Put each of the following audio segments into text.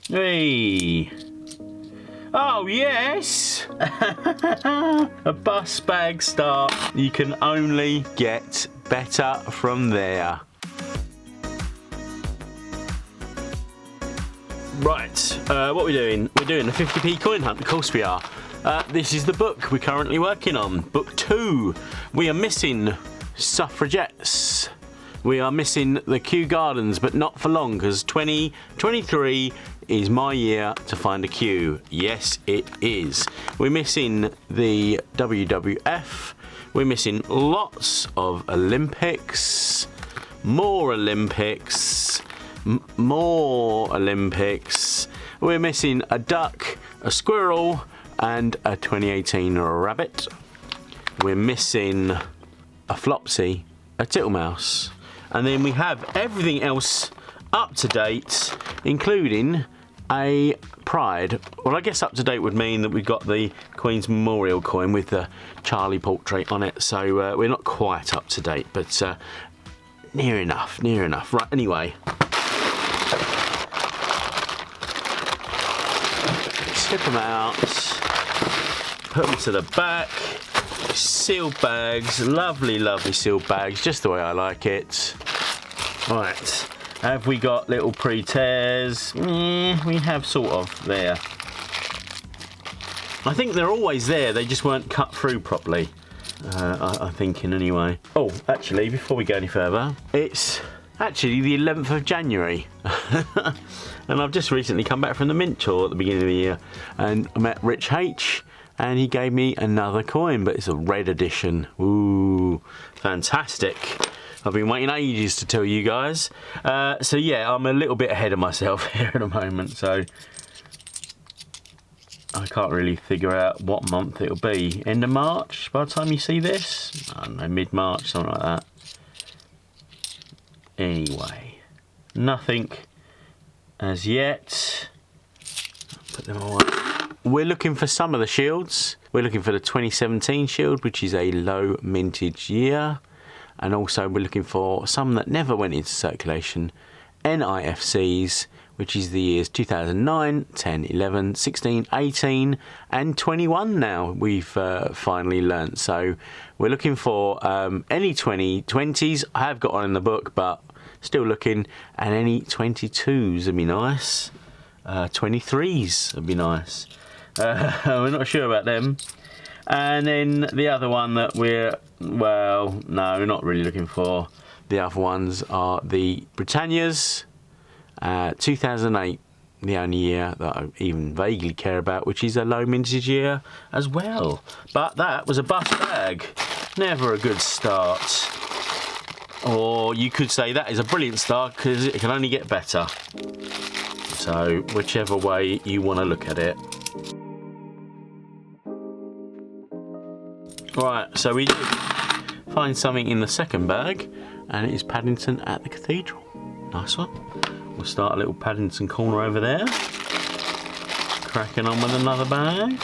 Hey. Oh yes! A bus bag start. You can only get better from there. Right, what are we doing? We're doing the 50p coin hunt, of course we are. This is the book we're currently working on, book 2. We are missing suffragettes. We are missing the Kew Gardens, but not for long, because 2023 is my year to find a queue. Yes, it is. We're missing the WWF. We're missing lots of Olympics. More Olympics. More Olympics. We're missing a duck, a squirrel, and a 2018 rabbit. We're missing a Flopsy, a Tittlemaus. And then we have everything else up to date, including a Pride. Well, I guess up to date would mean that we've got the Queen's Memorial coin with the Charlie portrait on it. So we're not quite up to date, but near enough, near enough. Right, anyway. Tip them out, put them to the back. Sealed bags, lovely, lovely sealed bags, just the way I like it. Right, have we got little pre-tears? We have sort of there. I think they're always there, they just weren't cut through properly. I'm thinking anyway. Oh, actually, before we go any further, it's actually the 11th of January. And I've just recently come back from the Mint tour at the beginning of the year, and I met Rich H, and he gave me another coin, but it's a red edition. Ooh, fantastic. I've been waiting ages to tell you guys. So yeah, I'm a little bit ahead of myself here at the moment, so I can't really figure out what month it'll be. End of March by the time you see this? I don't know, mid-March, something like that. Anyway, nothing as yet. Put them away. We're looking for some of the shields. We're looking for the 2017 shield, which is a low mintage year. And also we're looking for some that never went into circulation, NIFCs, which is the years 2009, 10, 11, 16, 18 and 21 now we've finally learnt. So we're looking for any 2020s. I have got one in the book, but still looking, and any 22s would be nice. 23s would be nice. We're not sure about them. And then the other one that we're, well, no, we're not really looking for. The other ones are the Britannias. 2008, the only year that I even vaguely care about, which is a low mintage year as well. But that was a bust bag. Never a good start. Or you could say that is a brilliant start because it can only get better. So whichever way you want to look at it. Right, so we did find something in the second bag, and it is Paddington at the Cathedral. Nice one. We'll start a little Paddington corner over there. Cracking on with another bag.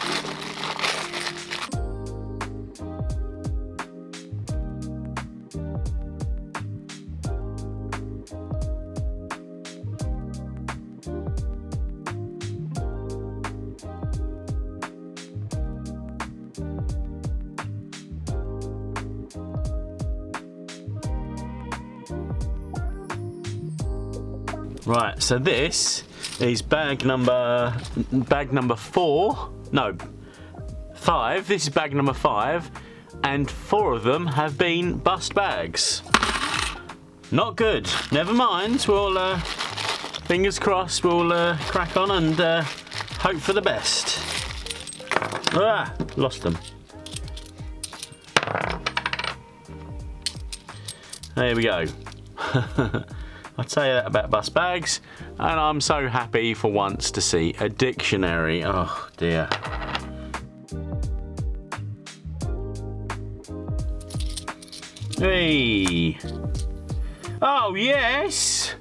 Right, so this is bag number 4. No, 5. This is bag number 5, and 4 of them have been bust bags. Not good. Never mind. We'll fingers crossed. We'll crack on and hope for the best. Ah, lost them. There we go. I'll tell you that about bust bags, and I'm so happy for once to see a dictionary. Oh dear. Hey. Oh yes.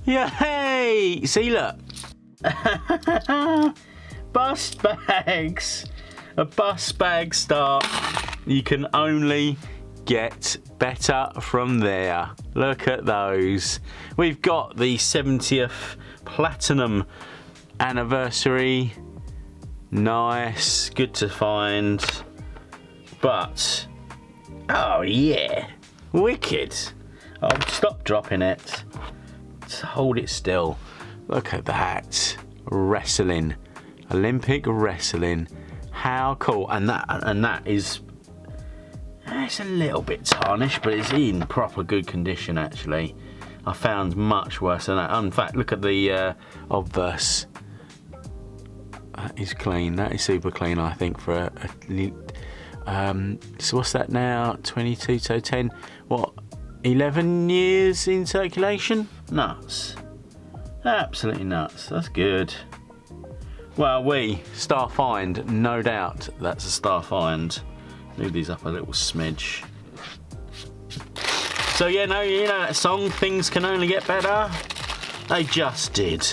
Yay. See, look. Bust bags. A bust bag start. You can only get better from there. Look at those. We've got the 70th Platinum anniversary. Nice, good to find. But, oh yeah, wicked. Oh, stop dropping it. Just hold it still. Look at that. Wrestling. Olympic wrestling. How cool. And that is, it's a little bit tarnished, but it's in proper good condition actually. I found much worse than that. In fact, look at the obverse. That is clean. That is super clean, I think, for so what's that now? 22, so 10, what, 11 years in circulation? Nuts. Absolutely nuts. That's good. Well, star find, no doubt that's a star find. Move these up a little smidge. So yeah, no, you know that song, things can only get better? They just did.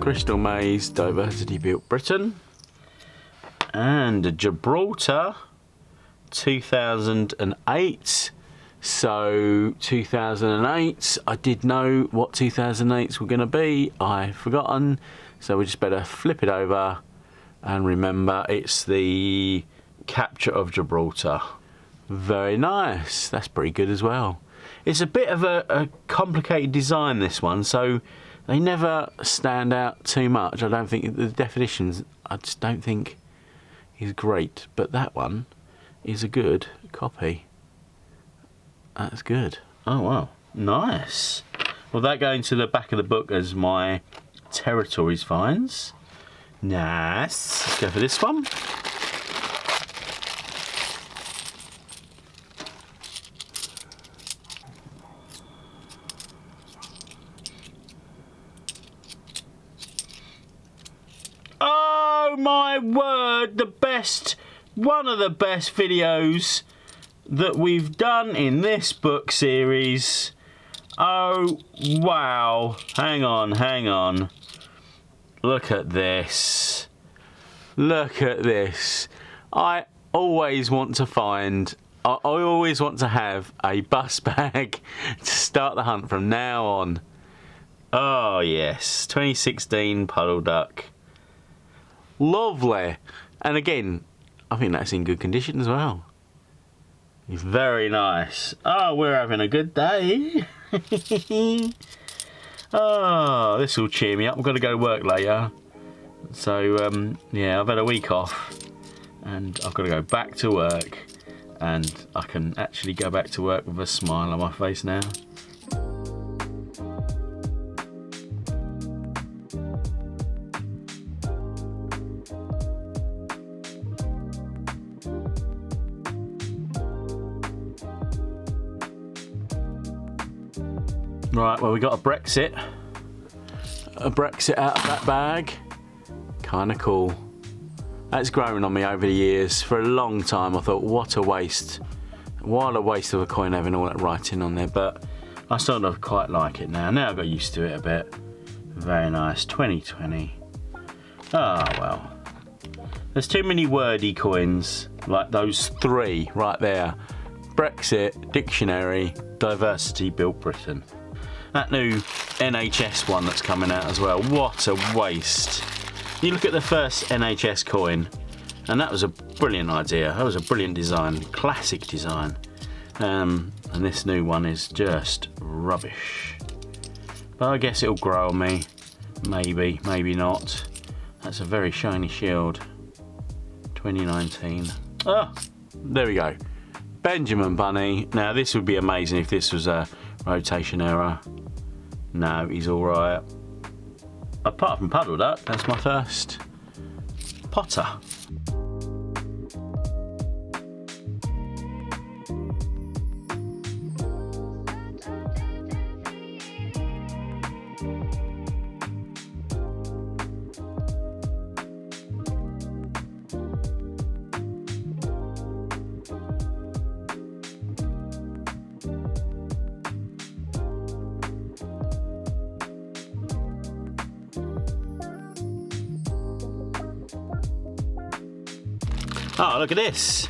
Crystal Maze, Diversity Built Britain. And Gibraltar, 2008. So 2008, I did know what 2008s were going to be. I've forgotten, so we just better flip it over and remember it's the capture of Gibraltar. Very nice. That's pretty good as well. It's a bit of a complicated design, this one, so they never stand out too much. I don't think the definitions, I just don't think is great, but that one is a good copy. That's good. Oh wow, nice. Well, that going to the back of the book as my territories finds. Nice. Let's go for this one. Oh my word, the best, one of the best videos that we've done in this book series. Oh wow, hang on. Look at this. Look at this. I always want to have a bus bag to start the hunt from now on. Oh yes, 2016 Puddle Duck. Lovely. And again, I think that's in good condition as well. Very nice. Oh, we're having a good day. Oh, this will cheer me up. I've got to go to work later. So, yeah, I've had a week off. And I've got to go back to work. And I can actually go back to work with a smile on my face now. Right, well, we got a Brexit out of that bag. Kind of cool. That's grown on me over the years. For a long time I thought, what a waste. What a waste of a coin having all that writing on there, but I sort of quite like it now. Now I got used to it a bit. Very nice, 2020. Ah, well. There's too many wordy coins, like those three right there. Brexit, Dictionary, Diversity Built Britain. That new NHS one that's coming out as well. What a waste. You look at the first NHS coin, and that was a brilliant idea. That was a brilliant design, classic design. And this new one is just rubbish. But I guess it'll grow on me. Maybe, maybe not. That's a very shiny shield. 2019. Oh, there we go. Benjamin Bunny. Now this would be amazing if this was a rotation error. No, he's alright. Apart from Puddle Duck, that's my first Potter. Oh, look at this.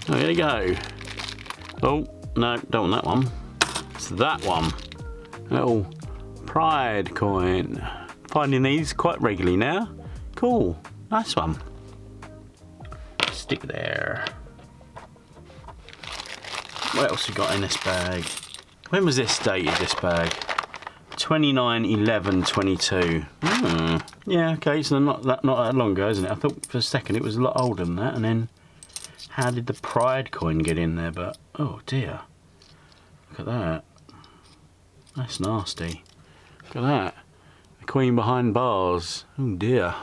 Oh, here we go. Oh, no, don't want that one. It's that one. Little pride coin. Finding these quite regularly now. Cool, nice one. Stick there. What else we got in this bag? When was this dated, this bag? 29/11/22. Yeah, okay, so not that long ago, isn't it? I thought for a second it was a lot older than that, and then how did the pride coin get in there? But oh dear, look at that. That's nasty. Look at that. The queen behind bars. Oh dear.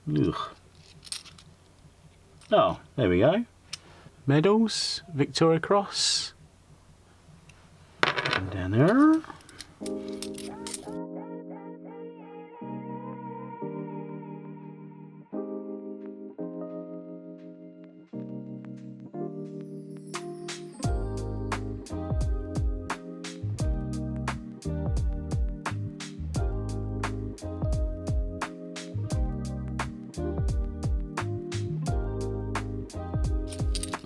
Ugh. Oh, there we go. Medals, Victoria Cross. And down there.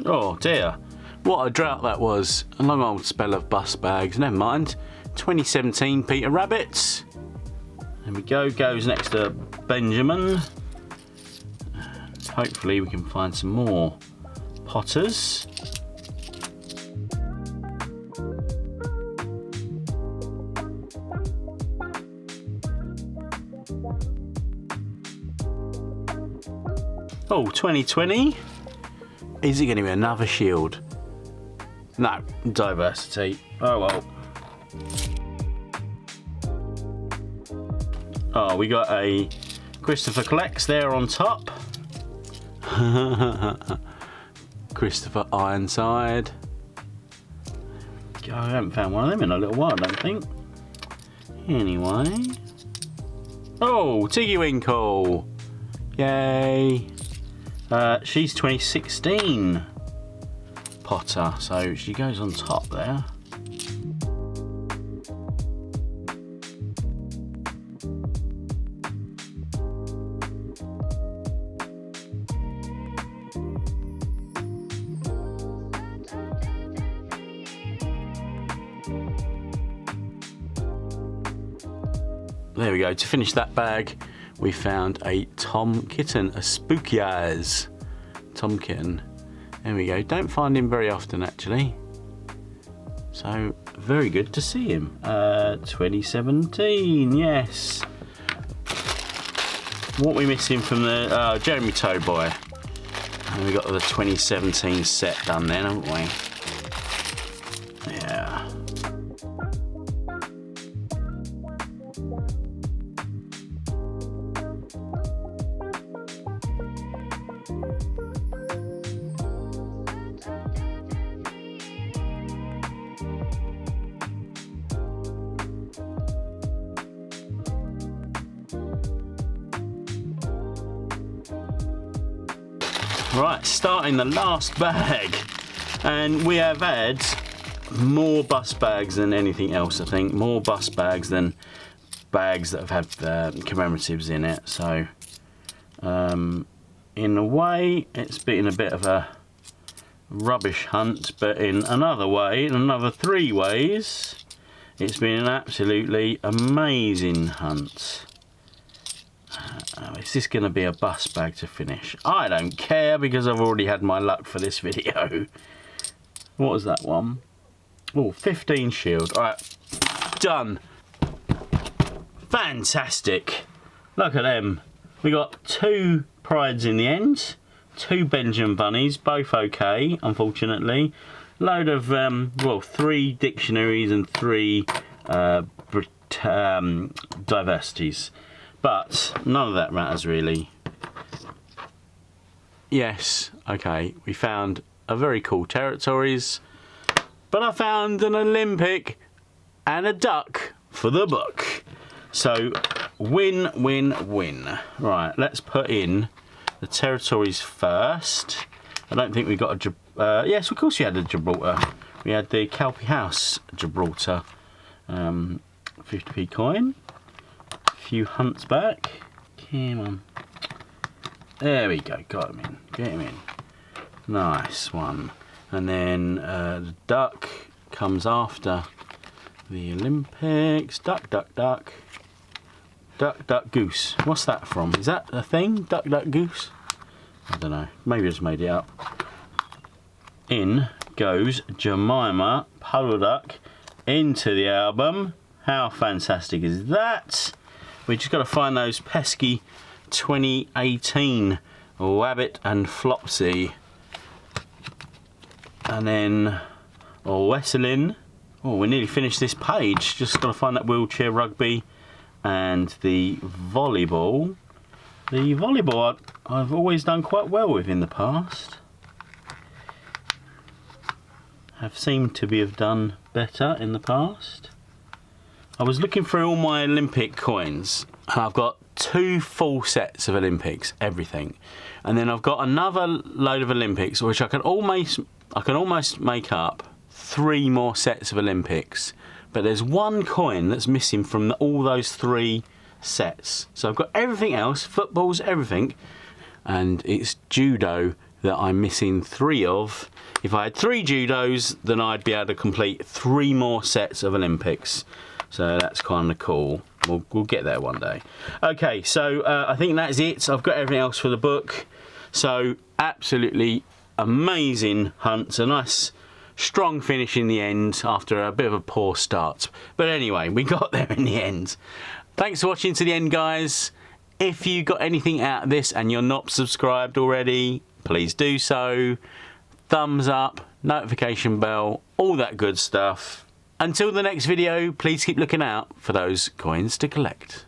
Oh dear, what a drought that was. A long old spell of bus bags, never mind. 2017 Peter Rabbits. There we go, goes next to Benjamin. And hopefully we can find some more Potters. Oh, 2020. Is it going to be another shield? No, diversity. Oh well. Oh, we got a Christopher Collects there on top. Christopher Ironside. I haven't found one of them in a little while, I don't think. Anyway. Oh, Tiggy Winkle. Yay. She's 2016 Potter, so she goes on top there. There we go. To finish that bag, we found a Tom Kitten, a Spooky Eyes Tom Kitten. There we go. Don't find him very often actually. So very good to see him. 2017, yes. What we missing from the Jeremy Towboy? And we got the 2017 set done then, haven't we? Yeah. Right, starting the last bag, and we have had more bus bags than anything else. I think more bus bags than bags that have had commemoratives in it. So, in a way, it's been a bit of a rubbish hunt, but in another way, in another 3 ways, it's been an absolutely amazing hunt. Is this going to be a bus bag to finish? I don't care because I've already had my luck for this video. What was that one? Oh, 15 shield. Alright, done. Fantastic. Look at them. We got 2 prides in the end. 2 Benjamin bunnies, both okay, unfortunately. Load of, well, 3 dictionaries and 3 diversities. But none of that matters really. Yes, okay, we found a very cool territories, but I found an Olympic and a duck for the book. So win, win, win. Right, let's put in the territories first. I don't think we got a yes, of course we had a Gibraltar. We had the Calpe House Gibraltar 50p coin. Few hunts back. Come on. There we go. Got him in. Get him in. Nice one. And then the duck comes after the Olympics. Duck, duck, duck. Duck, duck, goose. What's that from? Is that a thing? Duck, duck, goose? I don't know. Maybe I just made it up. In goes Jemima Puddle Duck into the album. How fantastic is that? We just got to find those pesky 2018 Wabbit and Flopsy. And then Wesleyan. Oh, we nearly finished this page. Just got to find that wheelchair rugby and the volleyball. The volleyball I've always done quite well with in the past. Have seemed to have done better in the past. I was looking through all my Olympic coins and I've got 2 full sets of Olympics, everything. And then I've got another load of Olympics which I can almost make up 3 more sets of Olympics. But there's one coin that's missing from all those 3 sets. So I've got everything else, footballs, everything, and it's judo that I'm missing 3 of. If I had 3 judos, then I'd be able to complete 3 more sets of Olympics. So that's kind of cool. We'll get there one day. Okay, so I think that's it. I've got everything else for the book. So absolutely amazing hunt. A nice strong finish in the end after a bit of a poor start. But anyway, we got there in the end. Thanks for watching to the end, guys. If you got anything out of this and you're not subscribed already, please do so. Thumbs up, notification bell, all that good stuff. Until the next video, please keep looking out for those coins to collect.